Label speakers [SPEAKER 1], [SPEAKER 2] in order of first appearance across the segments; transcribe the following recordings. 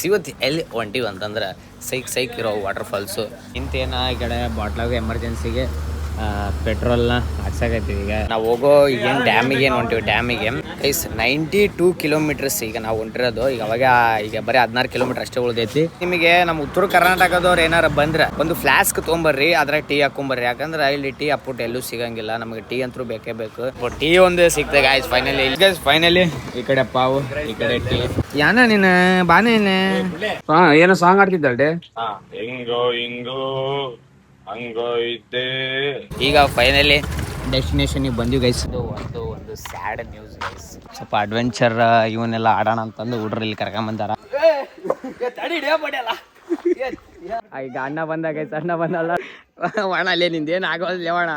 [SPEAKER 1] ಇವತ್ತು ಎಲ್ಲಿ ಹೊಂಟಿವಿ ಅಂತಂದ್ರೆ ಸೈಕ್ ಇರೋ ವಾಟರ್ ಫಾಲ್ಸು ಇಂತೇನ ಈ ಕಡೆ ಬಾಟ್ಲಾಗ ಎಮರ್ಜೆನ್ಸಿಗೆ ಪೆಟ್ರೋಲ್ನ ಹಾಕ್ಸಾಕೈತೀವಿ. ಈಗ ನಾವು ಹೋಗೋ ಏನು ಡ್ಯಾಮಿಗೆ ಹೊಂಟಿವಿ. ಡ್ಯಾಮಿಗೆ 92 ಕಿಲೋಮೀಟರ್ಸ್ ಈಗ ನಾವು ಹೊಂಟಿರೋದು. ಈಗ ಬರೀ 16 ಕಿಲೋಮೀಟರ್ ಅಷ್ಟೇ ಉಳಿದೈತಿ. ನಿಮಗೆ ನಮ್ಮ ಉತ್ತರ ಕರ್ನಾಟಕದವ್ರು ಏನಾರ ಬಂದ್ರೆ ಒಂದು ಫ್ಲಾಸ್ಕ್ ತೊಗೊಂಬರ್ರಿ, ಅದ್ರಾಗ ಟೀ ಹಾಕೊಂಬರ್ರಿ. ಯಾಕಂದ್ರೆ ಇಲ್ಲಿ ಟೀ ಅಪ್ಪುಟ್ಟು ಎಲ್ಲೂ ಸಿಗಂಗಿಲ್ಲ. ನಮಗೆ ಟೀ ಅಂತೂ ಬೇಕೇ ಬೇಕು. ಟೀ ಒಂದು ಸಿಗ್ತದೆ ಗಾಯ್ಸ್. ಫೈನಲಿ ಈ ಕಡೆ ಪಾವು, ಈ ಕಡೆ ಟೀ. ಯಾನ ನೀನು ಬಾನೇನೆ
[SPEAKER 2] ಏನೋ ಸಾಂಗ್ ಆಡ್ತಿದ್ದೆ.
[SPEAKER 1] ಹಿಂಗೋ ಇದ್ದೆ. ಈಗ ಫೈನಲಿ ಡೆಸ್ಟಿನೇಷನ್ಗೆ ಬಂದಿವಿ ಗೈಸ್. ಒಂದು ಸ್ಯಾಡ್ ನ್ಯೂಸ್ ಗೈಸ್. ಸ್ವಲ್ಪ ಅಡ್ವೆಂಚರ್ ಇವನ್ನೆಲ್ಲ ಆಡೋಣ ಅಂತಂದು ಹುಡ್ರು ಇಲ್ಲಿ ಕರ್ಕೊಂಬಂದಾರ. ಈಗ ಅಣ್ಣ ಬಂದ ಗೈಸ್. ಅಣ್ಣ ಬಂದಲ್ಲ ಒಣ ಅಲ್ಲೇ ನಿಂದೇನು ಆಗೋದಿಲ್ಲ ಲೇವಣ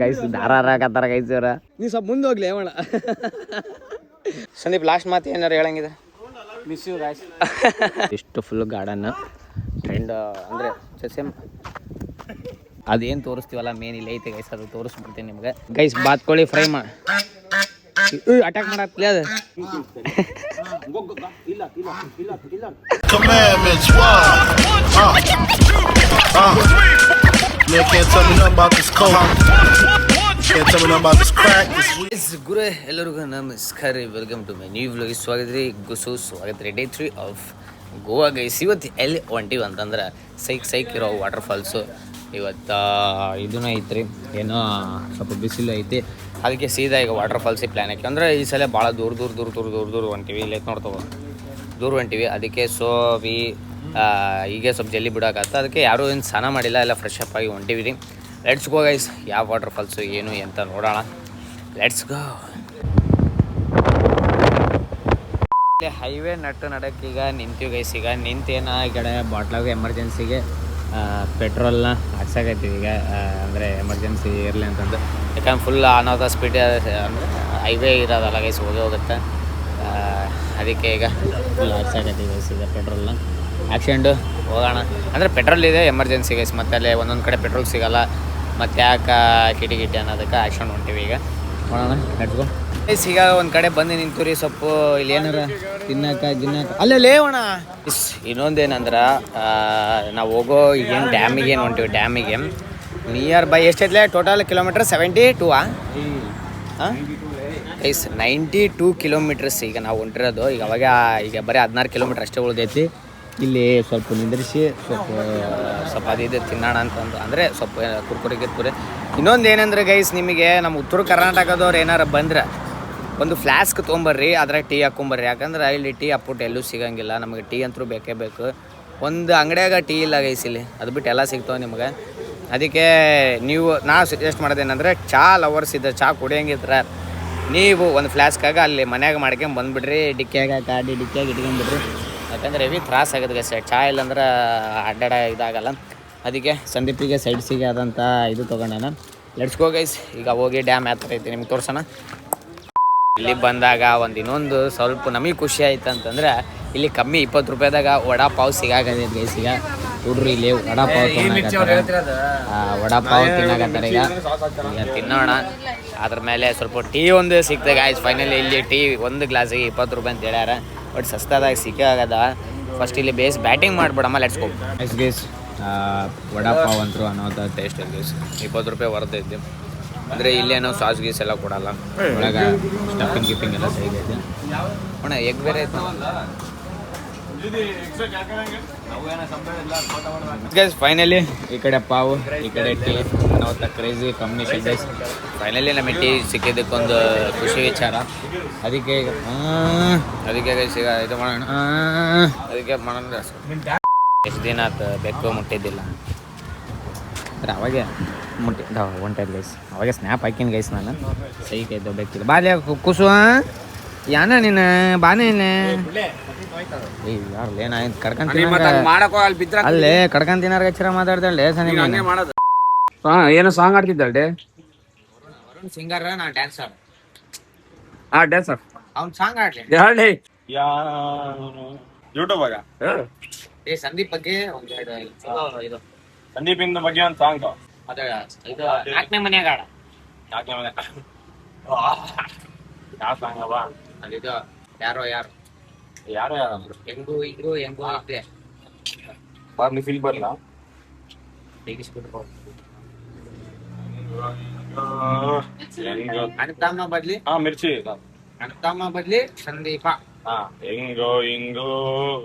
[SPEAKER 1] ಗೈಸ್. ದಾರಾಕತ್ತಾರ ಗೈಸ್ ಇವ್ರ. ನೀ ಸ್ವಲ್ಪ ಮುಂದೆ ಹೋಗ್ಲಿ ಲೇವಣ. ಸಂದೀಪ್ ಲಾಸ್ಟ್ ಮಾತು ಏನಾರು ಹೇಳಂಗಿದೆ? Miss you guys. ಇಷ್ಟು ಫುಲ್ ಗಾರ್ಡನ್ ಆ್ಯಂಡ್ ಅಂದರೆ ಸಸ್ಯ ಅದೇನು ತೋರಿಸ್ತೀವಲ್ಲ ಮೇನ್ ಇಲ್ಲಿ ಐತೆ ಗೈಸ್. ಅದು ತೋರಿಸ್ಬಿಡ್ತೀನಿ ನಿಮ್ಗೆ ಗೈಸ್. ಬಾತ್ಕೋಳಿ ಫ್ರೈ ಅಟ್ಯಾಕ್ ಮಾಡತ್ಲೇ ಅದು. ಗುರು ಎಲ್ಲರಿಗೂ ನಮಸ್ಕಾರ. Welcome to my new vlog. ಸ್ವಾಗತ ರೀ ಡೇ 3 ಆಫ್ ಗೋವಾ ಗೈಸ್. ಇವತ್ತು ಎಲ್ಲಿ ಹೊಂಟಿವಿ ಅಂತಂದ್ರೆ ಸೈಕ್ ಇರೋ ವಾಟರ್ ಫಾಲ್ಸು. ಇವತ್ತು ಇದೂ ಐತ್ರಿ, ಏನೋ ಸ್ವಲ್ಪ ಬಿಸಿಲು ಐತಿ. ಅದಕ್ಕೆ ಸೀದಾ ಈಗ ವಾಟರ್ ಫಾಲ್ಸಿಗೆ ಪ್ಲ್ಯಾನ್ ಹಾಕಿ. ಅಂದರೆ ಈ ಸಲ ಭಾಳ ದೂರ ಹೊಂಟಿವಿ. ಇಲ್ಲಿ ನೋಡ್ತವ ದೂರ ಹೊಂಟಿವಿ. ಅದಕ್ಕೆ ಈಗ ಸ್ವಲ್ಪ ಜಲ್ದಿ ಬಿಡೋಕತ್ತ. ಅದಕ್ಕೆ ಯಾರೂ ಏನು ಸ್ನಾನ ಮಾಡಿಲ್ಲ, ಎಲ್ಲ ಫ್ರೆಶ್ ಅಪ್ ಆಗಿ ಹೊಂಟಿವಿ ರೀ. Let's go guys. ಯಾವ ವಾಟರ್ ಫಾಲ್ಸು ಏನು ಅಂತ ನೋಡೋಣ. Let's go. ಹೈವೇ ನಡಕ್ಕೆ ಈಗ ನಿಂತೀವಿ ಗೈಸ್. ಈಗ ನಿಂತೇನ ಈ ಕಡೆ ಬಾಟ್ಲಾಗ ಎಮರ್ಜೆನ್ಸಿಗೆ ಪೆಟ್ರೋಲ್ನ ಹಾಕ್ಸಾಕೈತೀವಿ. ಈಗ ಅಂದರೆ ಎಮರ್ಜೆನ್ಸಿ ಇರಲಿ ಅಂತಂದು. ಯಾಕಂದ್ರೆ full on off the speed ಅಂದರೆ ಹೈವೇ ಇರೋದಲ್ಲ ಗೈಸ್, ಹೋಗುತ್ತೆ. ಅದಕ್ಕೆ ಈಗ ಫುಲ್ ಹಾಕ್ಸಾಕೈತೀವಿ ಗೈಸ್ ಈಗ ಪೆಟ್ರೋಲ್ನ ಹಾಕ್ಸ್ಕೊಂಡು ಹೋಗೋಣ. ಅಂದರೆ ಪೆಟ್ರೋಲ್ ಇದೆ ಎಮರ್ಜೆನ್ಸಿ ಗೈಸ್. ಮತ್ತೆ ಅಲ್ಲೇ ಒಂದೊಂದು ಕಡೆ ಪೆಟ್ರೋಲ್ ಸಿಗೋಲ್ಲ. ಮತ್ತು ಯಾಕೆ ಕಿಟಿ ಅನ್ನೋದಕ್ಕೆ ಹಾಕ್ಸ್ಕೊಂಡು ಹೊಂಟಿವಿ. ಈಗ ನೋಡೋಣ ನಡ್ಕೊ ಗೈಸ್. ಈಗ ಒಂದು ಕಡೆ ಬಂದು ನಿಂತು ರೀ. ಸೊಪ್ಪು ಇಲ್ಲಿ ಏನಾರ ತಿನ್ನಕ ಅಲ್ಲೇ ಲೇವಣ. ಇನ್ನೊಂದೇನಂದ್ರೆ ನಾವು ಹೋಗೋ ಏನು ಡ್ಯಾಮಿಗೆ ಹೊಂಟಿವಿ. ಡ್ಯಾಮಿಗೆ ನಿಯರ್ ಬೈ ಎಷ್ಟೈತ್ಲೆ ಟೋಟಲ್ ಕಿಲೋಮೀಟರ್? 72 ಗೈಸ್. 92 ಕಿಲೋಮೀಟರ್ಸ್ ಈಗ ನಾವು ಹೊಂಟಿರೋದು. ಈಗ ಬರೀ 16 ಕಿಲೋಮೀಟರ್ ಅಷ್ಟೇ ಉಳಿದೈತಿ. ಇಲ್ಲಿ ಸ್ವಲ್ಪ ನಿಂದ್ರಿಸಿ ಸ್ವಲ್ಪ ಅದಿದೆ ತಿನ್ನೋಣ ಅಂತಂದು. ಅಂದರೆ ಸ್ವಲ್ಪ ಕುರ್ಕುರಿ. ಇನ್ನೊಂದು ಏನಂದ್ರೆ ಗೈಸ್, ನಿಮಗೆ ನಮ್ಮ ಉತ್ತರ ಕರ್ನಾಟಕದವ್ರು ಏನಾರ ಬಂದ್ರೆ ಒಂದು ಫ್ಲಾಸ್ಕ್ ತೊಗೊಂಬರ್ರಿ, ಅದ್ರಾಗ ಟೀ ಹಾಕೊಂಬರ್ರಿ. ಯಾಕಂದ್ರೆ ಇಲ್ಲಿ ಟೀ ಅಪ್ಪುಟ್ಟು ಎಲ್ಲೂ ಸಿಗಂಗಿಲ್ಲ. ನಮಗೆ ಟೀ ಅಂತೂ ಬೇಕೇ ಬೇಕು. ಒಂದು ಅಂಗಡಿಯಾಗ ಟೀ ಇಲ್ಲ ಗೈಸ್ ಇಲ್ಲಿ. ಅದು ಬಿಟ್ಟು ಎಲ್ಲ ಸಿಗ್ತಾವೆ ನಿಮ್ಗೆ. ಅದಕ್ಕೆ ನಾ ಸಜೆಸ್ಟ್ ಮಾಡೋದೇನಂದರೆ, ಚಹಾ ಲವರ್ಸ್ ಇದ್ದರೆ, ಚಹಾ ಕುಡಿಯೋಂಗಿದ್ರೆ ನೀವು ಒಂದು ಫ್ಲಾಸ್ಕಾಗ ಅಲ್ಲಿ ಮನ್ಯಾಗ ಮಾಡ್ಕೊಂಡು ಬಂದುಬಿಡ್ರಿ. ಡಿಕ್ಕಿಯಾಗ ಡಿಕ್ಕಿಯಾಗಿ ಇಟ್ಕೊಂಡ್ಬಿಡ್ರಿ. ಯಾಕಂದ್ರೆ ಹೆವಿ ತ್ರಾಸ ಆಗುತ್ತೆ ಗೈಸ್. ಚಹಾ ಇಲ್ಲಾಂದ್ರೆ ಅಡ್ಡಾಡ ಇದಾಗಲ್ಲ. ಅದಕ್ಕೆ ಸಂದೀಪಿಗೆ ಸೈಡ್ಸಿಗೆ ಆದಂಥ ಇದು ತೊಗೊಂಡಾನ. Let's go guys. ಈಗ ಹೋಗಿ ಡ್ಯಾಮ್ ಯಾವ ಥರ ಐತಿ ನಿಮ್ಗೆ ತೋರ್ಸೋಣ. ಇಲ್ಲಿ ಬಂದಾಗ ಇನ್ನೊಂದು ಸ್ವಲ್ಪ ನಮಗೆ ಖುಷಿ ಆಯ್ತು ಅಂತಂದ್ರೆ, ಇಲ್ಲಿ ಕಮ್ಮಿ 20 ರೂಪಾಯಿದಾಗ ವಡಾ ಪಾವ್ ಸಿಗಾಕತ್ತೈತೆ ಗೈಸ್. ಈಗ ಹುಡ್ರು ಇಲ್ಲಿ ವಡಾ ಪಾವ್ ತಿನ್ನಾಕತ್ತಾರೆ. ಈಗ ತಿನ್ನೋಣ. ಅದ್ರ ಮೇಲೆ ಸ್ವಲ್ಪ ಟೀ ಒಂದು ಸಿಗ್ತದೆ ಗಾಯ್ಸ್. ಫೈನಲಿ ಇಲ್ಲಿ ಟೀ ಒಂದು ಗ್ಲಾಸಿಗೆ 20 ರೂಪಾಯಿ ಅಂತ ಹೇಳ್ಯಾರ. ಬಟ್ ಸಸ್ತಾದಾಗ ಸಿಕ್ಕೇ ಆಗದ. ಫಸ್ಟ್ ಇಲ್ಲಿ ಬ್ಯಾಟಿಂಗ್ ಮಾಡಿಬಿಡಮ್ಮ. Let's go guys. Vada pav ಅಂತೂ ಅನ್ನೋದು ಟೇಸ್ಟ್ ಇದೆ ಗೈಸ್. 20 ರೂಪಾಯಿ ಹೊರತೈತಿ. ಅಂದರೆ ಇಲ್ಲೇನೋ ಸಾಸ್ ಗೀಸ್ ಎಲ್ಲ ಕೊಡಲ್ಲ. ಒಳಗೆ ಸ್ಟಫಿಂಗ್ ಎಲ್ಲ ಸೈಗೈತೆ ಅಣ್ಣ. ಎಗ್ ಬೇರೆ ಐತೆ ಗೈಸ್. ಫೈನಲಿ ಈ ಕಡೆ ಪಾವು, ಈ ಕಡೆ ಟೀ ಅನ್ನೋ ಕ್ರೇಜಿ ಕಾಂಬಿನೇಷನ್ ಗೈಸ್. ಫೈನಲಿ ನಮಗೆ ಟೀ ಸಿಕ್ಕಿದ್ದಕ್ಕೊಂದು ಖುಷಿ ವಿಚಾರ. ಅದಕ್ಕೆ ಗೈಸ್ ಈಗ ಇದು ಮಾಡೋಣ. ಅದಕ್ಕೆ ಮಾಡೋಣ. ಎಷ್ಟು ದಿನ ಆಯ್ತು ಬೆಕ್ಕು ಮುಟ್ಟಿದ್ದಿಲ್ಲ. ಅವಾಗೆ ಹೊಂಟೈತೆ ಗೈಸ್. ಅವಾಗೆ ಸ್ನ್ಯಾಪ್ ಹಾಕಿನ ಗೈಸ್. ನಾನು ಸೈಕೈತೆ ಬೇಕಿಲ್ಲ. ಬಾಲ್ಯ ಕುಸು ಯಾನ ನೀನು ಬಾನೇನೆ. ಯಾರು ಏನಾಯ್ತು ಕಡ್ಕೊಂತೀನಿ ಅಲ್ಲೇ ಕಡ್ಕೊಂತಿನಾರ ಹೆಚ್ಚರ ಮಾತಾಡ್ದಳ್ಳೆ.
[SPEAKER 2] ಏನೋ ಸಾಂಗ್ ಆಡ್ತಿದ್ದೆ.
[SPEAKER 1] ಸಿಂಗರ್ ನಾ ಡ್ಯಾನ್ಸರ್.
[SPEAKER 2] ಡ್ಯಾನ್ಸರ್.
[SPEAKER 1] ಅವ್ನು ಸಾಂಗ್ ಆಡ್ಲಿ
[SPEAKER 2] ಹೇಳಿ
[SPEAKER 3] ಯೂಟ್ಯೂಬ್
[SPEAKER 1] ಸಂದೀಪ್ ಬಗ್ಗೆ ಒಂದು ಇದು
[SPEAKER 3] ಸಂದೀಪ್ ಇಂದ ಬಗ್ಗೆ ಒಂದು ಸಾಂಗ್.
[SPEAKER 1] ಅದೇ ಇದು 4ನೇ ಮನ್ಯಾಗ ಆಡ.
[SPEAKER 3] ಯಾವ ಸಾಂಗ್ ಅವ?
[SPEAKER 1] ಅದಿದು ಯಾರು
[SPEAKER 3] ಯಾರು
[SPEAKER 1] ಹೆಂಗು ಇದ್ರು ಹೆಂಗು ಇದ್ದೆ
[SPEAKER 3] ಬಾರ್ಲಿ ಫೀಲ್ ಬರಲ್ಲ
[SPEAKER 1] ತೆಗಿಸ್ಬಿಟ್ರು
[SPEAKER 3] ಹೆಂಗೋ
[SPEAKER 1] ಅಣ್ತಮ್ಮ ಬದ್ಲಿ
[SPEAKER 3] ಹಾ ಮಿರ್ಚಿ
[SPEAKER 1] ಅಣ್ತಮ್ಮ ಬದ್ಲಿ ಸಂದೀಪ
[SPEAKER 3] ಹಾ ಹೆಂಗೋ ಹಿಂಗೋ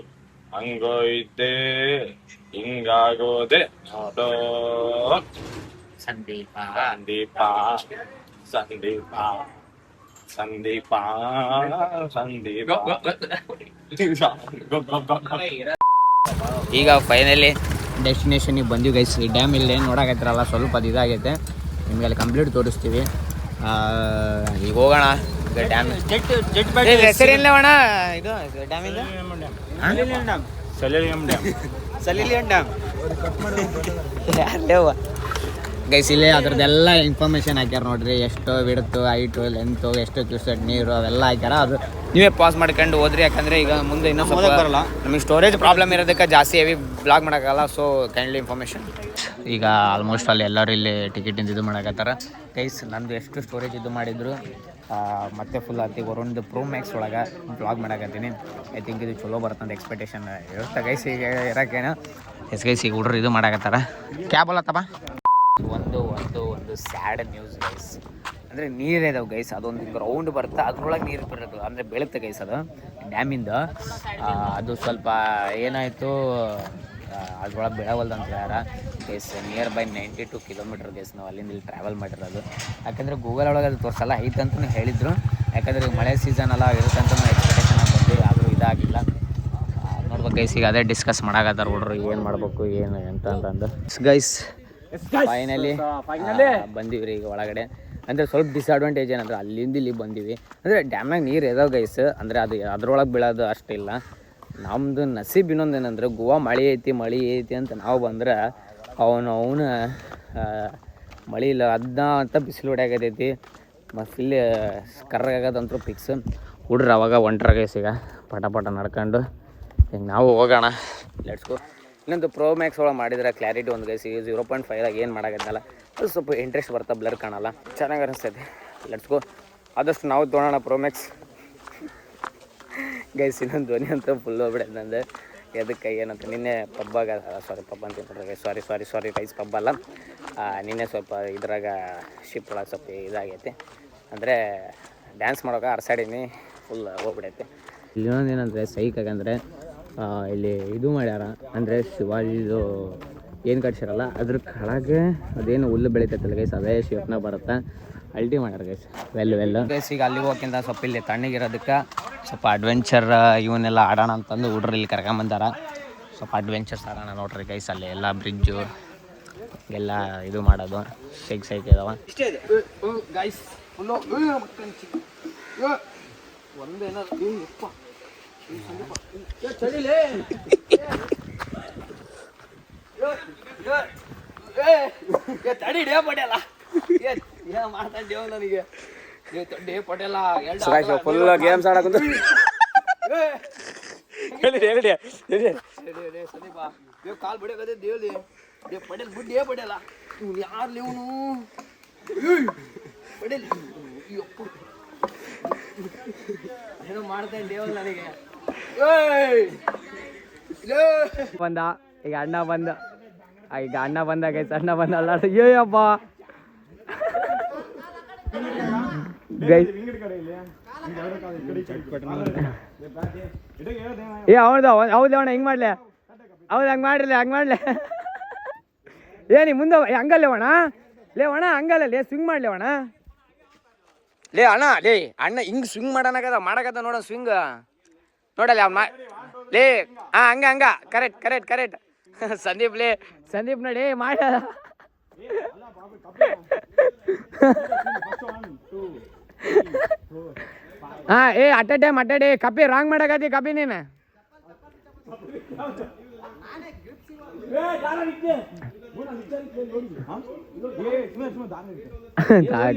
[SPEAKER 3] ಹಂಗೋ ಇದ್ದೆ ಹಿಂಗಾಗೋದೆ ನೋಡೋ
[SPEAKER 1] ಸಂದೀಪ
[SPEAKER 3] ಸಂದೀಪ ಸಂದೀಪ ಸಂದೀಪ ಸಂದೀಪ
[SPEAKER 1] ಈಗ ಫೈನಲಿ ಡೆಸ್ಟಿನೇಷನಿಗೆ ಬಂದೀವಿ ಗೈಸ್. ಈ ಡ್ಯಾಮ್ ಇಲ್ಲಿ ಏನು ನೋಡಕತ್ತಿರಲ್ಲ, ಸ್ವಲ್ಪ ಅದು ಇದಾಗೈತೆ. ನಿಮ್ಗೆ ಅಲ್ಲಿ ಕಂಪ್ಲೀಟ್ ತೋರಿಸ್ತೀವಿ. ಈಗ ಹೋಗೋಣ ಈಗ ಡ್ಯಾಮ್. ಹೆಸರೇನಿಲ್ಲ ಅಣ್ಣ ಇದು ಡ್ಯಾಮಿಂದ? ಸಲಿಲಿಯನ್ ಡ್ಯಾಮ್ ಅಲ್ಲೇವ ಗೈಸ್. ಇಲ್ಲೇ ಅದ್ರದ್ದೆಲ್ಲ ಇನ್ಫಾರ್ಮೇಷನ್ ಹಾಕ್ಯಾರ ನೋಡ್ರಿ. ಎಷ್ಟು ವಿಡ್ತು, ಹೈಟು, ಲೆಂತು, ಎಷ್ಟು ಕ್ಯೂಸೆಟ್ ನೀರು ಅವೆಲ್ಲ ಹಾಕ್ಯಾರ. ಅದು ನೀವೇ ಪಾಸ್ ಮಾಡ್ಕೊಂಡು ಹೋದ್ರಿ, ಯಾಕಂದರೆ ಈಗ ಮುಂದೆ ಇನ್ನೂ ಸ್ವಲ್ಪ ಬರಲ್ಲ. ನಮಗೆ ಸ್ಟೋರೇಜ್ ಪ್ರಾಬ್ಲಮ್ ಇರೋದಕ್ಕೆ ಜಾಸ್ತಿ ಹೆವಿ ಬ್ಲಾಗ್ ಮಾಡೋಕ್ಕಲ್ಲ. So kindly information. ಈಗ ಆಲ್ಮೋಸ್ಟ್ ಅಲ್ಲಿ ಎಲ್ಲರೂ ಇಲ್ಲಿ ಟಿಕೆಟಿಂದ ಇದು ಮಾಡಕತ್ತಾರ ಗೈಸ್. ನಂದು ಎಷ್ಟು ಸ್ಟೋರೇಜ್ ಇದು ಮಾಡಿದ್ರು ಮತ್ತೆ ಫುಲ್ ಆತಿ ಒಂದು ಪ್ರೋ ಮ್ಯಾಕ್ಸ್ ಒಳಗೆ ಬ್ಲಾಗ್ ಮಾಡಕತ್ತೀನಿ. ಐ ಥಿಂಕ್ ಇದು ಚಲೋ ಬರ್ತಂತ ಎಕ್ಸ್ಪೆಕ್ಟೇಷನ್ ಇರುತ್ತೆ ಗೈಸ್. ಈಗ ಇರೋಕ್ಕೇನು ಎಸ್ ಗೈಸ್. ಈಗ ಹುಡ್ರು ಇದು ಮಾಡಕತ್ತಾರ. ಕ್ಯಾಬ್ ಅಲ್ಲತ್ತಪ್ಪ. ಒಂದು ಒಂದು ಒಂದು ಸ್ಯಾಡ್ ನ್ಯೂಸ್ ಗೈಸ್. ಅಂದರೆ ನೀರೇ ಇದಾವೆ ಗೈಸ್. ಅದೊಂದು ಗ್ರೌಂಡ್ ಬರುತ್ತೆ, ಅದ್ರೊಳಗೆ ನೀರು ಬರೋದು ಅಂದರೆ ಬೀಳುತ್ತೆ ಗೈಸ್. ಅದು ಡ್ಯಾಮಿಂದ ಅದು ಸ್ವಲ್ಪ ಏನಾಯಿತು, ಅದ್ರೊಳಗೆ ಬೀಳವಲ್ದು ಅಂತ ಹೇಳ್ಯಾರ guys. Near by 92 kilometre guys ನಾವು ಅಲ್ಲಿಂದ ಇಲ್ಲಿ ಟ್ರಾವೆಲ್ ಮಾಡಿರೋದು. ಯಾಕಂದರೆ ಗೂಗಲ್ ಒಳಗೆ ಅದು ತೋರಿಸಲ್ಲ, ಐತಂತಲೂ ಹೇಳಿದರು. ಯಾಕಂದರೆ ಈಗ ಮಳೆ ಸೀಸನ್ ಎಲ್ಲ ಇರುತ್ತೆ ಅಂತ ಎಕ್ಸ್ಪೆಕ್ಟೇಷನ್ ಬಂದು ಆದರೂ ಇದಾಗಿಲ್ಲ. ನೋಡ್ಬೇಕು ಗೈಸ್. ಈಗ ಅದೇ ಡಿಸ್ಕಸ್ ಮಾಡಾಕತ್ತಾರ ಹುಡ್ರು, ಏನು ಮಾಡಬೇಕು ಏನು ಎಂತ ಅಂತಂದು ಗೈಸ್. ಫೈನಲಿ ಬಂದೀವಿ ರೀ ಈಗ ಒಳಗಡೆ. ಅಂದರೆ ಸ್ವಲ್ಪ ಡಿಸ್ಅಡ್ವಾಂಟೇಜ್ ಏನಂದ್ರೆ ಅಲ್ಲಿಂದ ಇಲ್ಲಿ ಬಂದೀವಿ. ಅಂದರೆ ಡ್ಯಾಮ್ನಾಗ ನೀರು ಇದಾವೆ ಗೈಸ್. ಅಂದರೆ ಅದು ಅದ್ರೊಳಗೆ ಬೀಳೋದು ಅಷ್ಟಿಲ್ಲ. ನಮ್ಮದು ನಸೀಬ್ ಇನ್ನೊಂದು ಏನಂದ್ರೆ ಗೋವಾ ಮಳೆ ಐತಿ ಅಂತ ನಾವು ಬಂದ್ರೆ ಅವನು ಮಳೆ ಇಲ್ಲ ಅದನ್ನ ಅಂತ ಬಿಸಿಲು ಹೊಡ್ಯಾಗತೈತಿ. ಮತ್ತು ಇಲ್ಲಿ ಕರ್ರಾಗದಂತೂ ಫಿಕ್ಸ್. ಹುಡ್ರು ಅವಾಗ ಒಂಟ್ರ ಗೈಸ್. ಈಗ ಪಟ ನಡ್ಕೊಂಡು ಈಗ ನಾವು ಹೋಗೋಣ. Let's go. ಇನ್ನೊಂದು ಪ್ರೋ ಮ್ಯಾಕ್ಸ್ ಒಳಗೆ ಮಾಡಿದ್ರೆ ಕ್ಲಾರಿಟಿ ಒಂದು ಗೈಸ್. ಈಗ 0.5 ಏನು ಮಾಡೋಕ್ಕಲ್ಲ, ಅದು ಸ್ವಲ್ಪ ಇಂಟ್ರೆಸ್ಟ್ ಬರ್ತಾ, ಬ್ಲರ್ ಕಾಣಲ್ಲ, ಚೆನ್ನಾಗಿ ಅನಿಸ್ತೈತೆ. Let's go. ಆದಷ್ಟು ನಾವು ತೊಗೊಳೋಣ ಪ್ರೋ ಮ್ಯಾಕ್ಸ್ ಗೈಸ್. ಇನ್ನೊಂದು ಧ್ವನಿ ಅಂತ ಫುಲ್ ಹೋಗ್ಬಿಡೋದು ನಂದು. ಎದಕ್ಕೆ ಏನಂತ ನಿನ್ನೆ ಪಬ್ಬಾಗ ಪಬ್ಬ ಅಂತ ಸಾರಿ ಗೈಸ್, ಪಬ್ಬ ಅಲ್ಲ. ನಿನ್ನೆ ಸ್ವಲ್ಪ ಇದ್ರಾಗ ಶಿಪ್ ಒಳಗೆ ಸ್ವಲ್ಪ ಇದಾಗೈತಿ. ಅಂದರೆ ಡ್ಯಾನ್ಸ್ ಮಾಡೋಕೆ ಅರ್ಸಾಡೀನಿ, ಫುಲ್ ಹೋಗ್ಬಿಡೈತೆ. ಇನ್ನೊಂದು ಏನಂದರೆ ಸೈಕಾಗಂದರೆ ಇಲ್ಲಿ ಇದು ಮಾಡ್ಯಾರ. ಅಂದರೆ ಶಿವಾಜಿದು ಏನು ಕಟ್ಸಿರಲ್ಲ ಅದ್ರ ಕೆಳಗೆ ಅದೇನು ಹುಲ್ಲು ಬೆಳಿತೈತಲ್ಲ ಗೈಸ್, ಅದೇ ಶೇಪ್ನಾಗ ಬರುತ್ತೆ. ಅಲ್ಟಿ ಮಾಡ್ಯಾರ ಗೈಸ್. Well guys. ಈಗ ಅಲ್ಲಿಗೆ ಹೋಗಿಂತ ಸ್ವಲ್ಪ ಇಲ್ಲಿ ತಣ್ಣಗಿರೋದಕ್ಕೆ ಸ್ವಲ್ಪ ಅಡ್ವೆಂಚರ್ ಇವನ್ನೆಲ್ಲ ಆಡೋಣ ಅಂತಂದು ಹುಡ್ರು ಇಲ್ಲಿ ಕರ್ಕೊಂಬಂದಾರ. ಸ್ವಲ್ಪ ಅಡ್ವೆಂಚರ್ಸ್ ಆಡೋಣ ನೋಡ್ರಿ ಗೈಸ್. ಅಲ್ಲಿ ಎಲ್ಲ ಬ್ರಿಡ್ಜು ಎಲ್ಲ ಇದು ಮಾಡೋದು ಸೈಕ್ ಇದಾವ ಗೈಸ್. ಫುಲ್ ಗೇಮ್ಸ್ ಆಡಕಂತ ಕಾಲ್ ಬಿಡಕದೆ ದೇವ್ಲಿ ಪಟೇಲ್ ಬುಡ್ಡಿ ಪಡೇಲ ಇವ್ನು ಯಾರ್ಲಿ ಇವನು ಪಡೇಲ್ ಏನೋ ಮಾಡ್ತೇನೆ ದೇವಲ್ ನನಗೆ ಬಂದ. ಈಗ ಅಣ್ಣ ಬಂದ ಗೈಸ್. ಅಣ್ಣ ಬಂದ ಅಲ್ಲ ಅಯ್ಯಪ್ಪ ಗೈಸ್. ಹೌದು ಅಣ್ಣ ಹಿಂಗೆ ಮಾಡ್ಲೆ. ಹೌದು ಹಂಗೆ ಮಾಡ್ರಲ್ಲ. ಏನಿ ಮುಂದೆ ಹಂಗಲ್ಲೇ ಅಣ್ಣ. ಅಣ್ಣ ಹಂಗಲ್ಲ ಸ್ವಿಂಗ್ ಮಾಡ್ಲಿ ಅಣ್ಣ. ಅಣ್ಣ ಅಣ್ಣ ಹಿಂಗೆ ಸ್ವಿಂಗ್ ಮಾಡಕತ್ತ ನೋಡ ಸ್ವಿಂಗ್ ನೋಡಲ್ಲ ಹಂಗ ಕರೆಕ್ಟ್ ಸಂದೀಪ್ ನೋಡಿ ಮಾಡ. ಅಟ್ ಟೈಮ್ ಕಪ್ಪಿ ರಾಂಗ್ ಮಾಡಕತ್ತಿ ಕಪ್ಪಿ ನೀನು.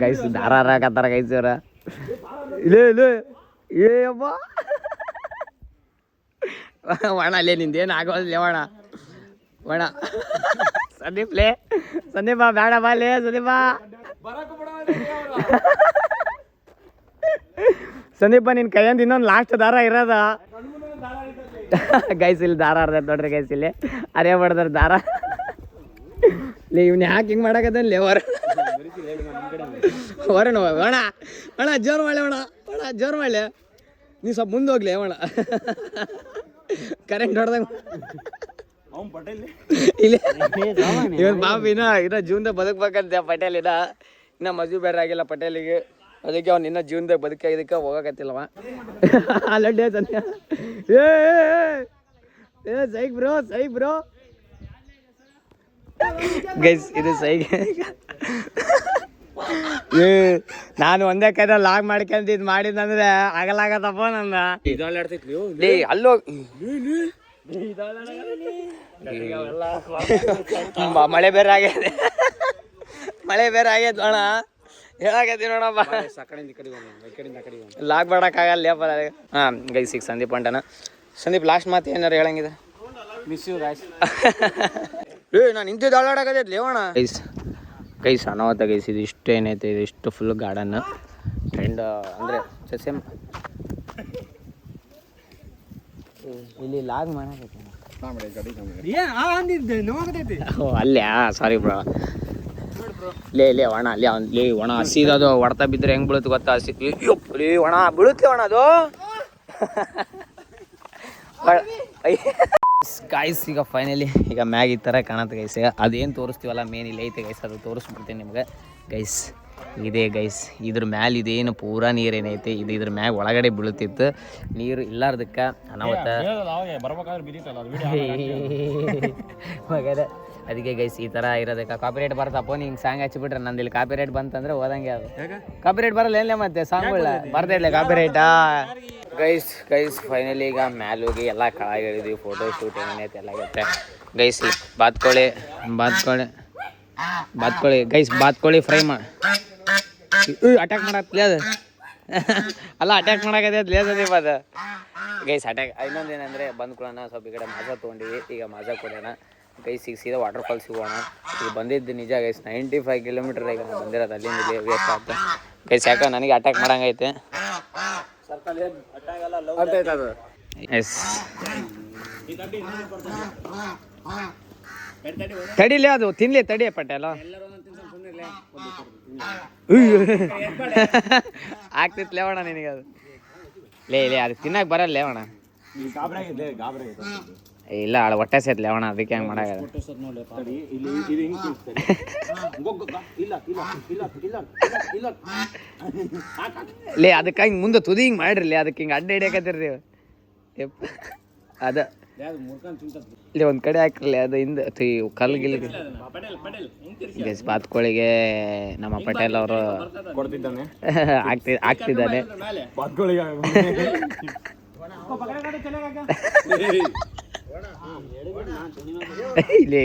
[SPEAKER 1] ಗೈಸ್ ದಾರ ಹಾಕತ್ತಾರ ಗೈಸ್ ಇವ್ರ. ಏಯಪ್ಪ ಒಣ ಅಲ್ಲೇ ನಿಂದೇನು ಆಗೋದಿಲ್ಲ ಒಣ ಸಂದೀಪ ಬೇಡ ಬಾಲೇ ಸಂದೀಪ ನಿನ್ ಕೈಯಿಂದ ಇನ್ನೊಂದು ಲಾಸ್ಟ್ ದಾರ ಇರೋದ. ಗೈಸ್ ಇಲ್ಲಿ ದಾರ ಆಡ್ದ ನೋಡ್ರಿ ಗೈಸ್ ಇಲ್ಲಿ ಅರೇ ಮಾಡ್ದಾರ ದಾರ ಇವ್ನ ಯಾಕೆ ಹಿಂಗೆ ಮಾಡಕತ್ತಲ್ಲಿ ಹೊರಣ ಅಣ್ಣ ಅಣ್ಣ ಜೋರು ಮಾಡಿ ಅಣ್ಣ ಅಣ್ಣ ಜೋರು ಮಾಡಿ ನೀವು ಸ್ವಲ್ಪ ಮುಂದೆ ಹೋಗ್ಲಿ ಅಣ್ಣ ಕರೆಂಟ್ ಹೊಡೆದಂಗ ಇಲ್ಲ ಇವನ್ ಬಾಬು ಇನ್ನ ಜೀವನದಾಗ ಬದುಕ್ಬೇಕಂತೆ ಪಟೇಲ್ ಇನ್ನ ಮದುವೆ ಬೇರೆ ಆಗಿಲ್ಲ ಪಟೇಲಿಗೆ ಅದಕ್ಕೆ ಅವ್ನು ಇನ್ನ ಜೀವನದಾಗ ಬದುಕಾಗಿದ್ದಕ್ಕೆ ಹೋಗಕತ್ತಿಲ್ಲವ ಅಲ್ಲಡ್ಡೆ ಸನ್ಯ ಏ ಸೈಕ್ ಬ್ರೋ ಗೈಸ್ ಇದು ಸೈಕ್ ನಾನು ಒಂದೇ ಕೈದ ಲಾಗ್ ಮಾಡ್ಕೊಂತ ಇದು ಮಾಡಿದಂದ್ರೆ ಆಗಲಾಗತ್ತಪ್ಪ ನನ್ನ ಅಲ್ಲೋ ಮಳೆ ಬೇರೆ ಆಗೈತೆ ಅಣ್ಣ ಹೇಳಾಕತ್ತಿ ನೋಡಪ್ಪ ಲಾಗ್ ಮಾಡಕ್ಕಾಗಲ್ಲ ಹಾಂ ಗೈಸ್ ಈಗ ಸಂದೀಪ್ ಅಂಟನ ಸಂದೀಪ್ ಲಾಸ್ಟ್ ಮಾತು ಏನಾರು ಹೇಳಂಗಿದೆ ಮಿಸ್ ಯು ಗಾಯ್ಸ್ ನಾನು ನಿಂತಿದ್ದು ಆಡಾಡಕತ್ತೈತಿ ಲೇವಣ ಗೈಸ್ ಅನಾವತ್ತ ಗೈಸ್ ಇದು ಇಷ್ಟು ಏನೈತೆ ಇದು ಇಷ್ಟು ಫುಲ್ ಗಾರ್ಡನ್ ಆ್ಯಂಡ್ ಅಂದರೆ ಸಸ್ಯ ಇಲ್ಲಿ ಲಾಗ್ ಮಾಡಕೈತಿ ಅಲ್ಲೇ ಸಾರಿ ಬ್ರೋ ಲೇ ಒಣ ಅಲ್ಲಿ ಒಣ ಹಸಿದದು ಹೊಡ್ತಾ ಬಿದ್ದರೆ ಹೆಂಗೆ ಬೀಳುತ್ತೆ ಗೊತ್ತಾ ಹಸಿ ಒಣ ಬೀಳುತ್ತೆ ಒಣ ಅದು ಗಾಯ್ಸ್ ಈಗ ಫೈನಲಿ ಈಗ ಮ್ಯಾಗ್ ಈ ಥರ ಕಾಣತ್ತೆ ಗೈಸ್ ಅದೇನು ತೋರಿಸ್ತೀವಲ್ಲ ಮೇನ್ ಇಲ್ಲಿ ಐತೆ ಗೈಸ್ ಅದು ತೋರಿಸ್ಬಿಡ್ತೀನಿ ನಿಮ್ಗೆ ಗೈಸ್ ಇದೆ ಗೈಸ್ ಇದ್ರ ಮ್ಯಾಲ ಇದೇನು ಪೂರಾ ನೀರು ಏನೈತೆ ಇದು ಇದ್ರ ಮ್ಯಾಗ ಒಳಗಡೆ ಬೀಳುತ್ತಿತ್ತು ನೀರು ಇಲ್ಲಾರ್ದಕ್ಕೆ ಅನಾವತ್ತ ಮಗದ ಅದಕ್ಕೆ ಗೈಸ್ ಈ ಥರ ಇರೋದಕ್ಕೆ ಕಾಪಿರೇಟ್ ಬರ್ತಪ್ಪ ಹಿಂಗೆ ಸಾಂಗ್ ಹಚ್ಚಿಬಿಟ್ರೆ ನಂದು ಇಲ್ಲಿ ಕಾಪಿರೇಟ್ ಬಂತಂದ್ರೆ ಹೋದಂಗೆ ಅದು ಕಾಪಿರೇಟ್ ಬರಲ್ಲ ಏನೇ ಮತ್ತೆ ಸಾಂಗ್ಗಳ ಬರ್ತಾ ಇಲ್ಲ ಕಾಪಿರೇಟಾ ಗೈಸ್ ಫೈನಲಿ ಈಗ ಮ್ಯಾಲೆ ಹೋಗಿ ಎಲ್ಲ ಕೆಳಗೆ ಹೇಳಿದ್ವಿ ಫೋಟೋ ಶೂಟ್ ಏನೇನೈತೆ ಎಲ್ಲ ಆಗುತ್ತೆ ಗೈಸ್ ಬಾತ್ಕೋಳಿ ಗೈಸ್ ಬಾತ್ಕೋಳಿ ಫ್ರೈ ಮಾಡಿ ಅಟ್ಯಾಕ್ ಮಾಡತ್ಲೇ ಅದು ಅಲ್ಲ ಅಟ್ಯಾಕ್ ಮಾಡಕತ್ತೈತಿ ಲೇಸದೀಪ ಅದು ಗೈಸ್ ಅಟ್ಯಾಕ್ ಇನ್ನೊಂದೇನೆಂದರೆ ಬಂದ್ಕೊಳ್ಳೋಣ ಸ್ವಲ್ಪ ಈ ಕಡೆ ಮಾಜಾ ತೊಗೊಂಡಿವಿ ಈಗ ಮಾಜಾ ಕೊಡೋಣ ಗೈಸ್ ಈಗ ಸೀದಾ ವಾಟರ್ ಫಾಲ್ಸ್ ಸಿಗೋಣ ಈಗ ಬಂದಿದ್ದು ನಿಜ ಗೈಸ್ 95 ಕಿಲೋಮೀಟರ್ ಈಗ ನಾನು ಬಂದಿರೋದು ಅಲ್ಲಿಂದ ಇಲ್ಲಿ ವೇಸ್ಟ್ ಆಗ್ತದೆ ಗೈಸ್ ಯಾಕೆ ನನಗೆ ಅಟ್ಯಾಕ್ ಮಾಡಂಗೈತೆ ಎಸ್ ತಡಿಲೇ ಅದು ತಿನ್ಲಿ ತಡಿ ಪಟೇಲ ಆಗ್ತಿತ್ತು ಲೇವಣ ನಿನಗೆ ಅದು ಲೇ ಅದು ತಿನ್ನಕ್ಕೆ ಬರಲ್ಲ ಲೇವಣ ಇಲ್ಲ ಹೊಟ್ಟೆ ಸೇತ್ ಲೇವಣ ಅದಕ್ಕೆ ಹೆಂಗೆ ಮಾಡಾಗದ ಲೇ ಅದಕ್ಕೆ ಹಿಂಗೆ ಮುಂದೆ ತುದಿ ಹಿಂಗೆ ಮಾಡಿರ್ಲಿ ಅದಕ್ಕೆ ಹಿಂಗೆ ಅಡ್ಡ ಹಿಡಿಯಕತ್ತಿರ್ರಿ ಅದ ಇಲ್ಲಿ ಒಂದು ಕಡೆ ಹಾಕಿರ್ಲಿ ಅದು ಹಿಂದೆ ಕಲ್ಲು ಗಿಲ್ಗೆ ಗೈಸ್ ಬಾತ್ಕೋಳಿಗೆ ನಮ್ಮ ಪಟೇಲ್ ಅವರು ಆಗ್ತಿದ್ದಾನೆ ಇಲ್ಲೇ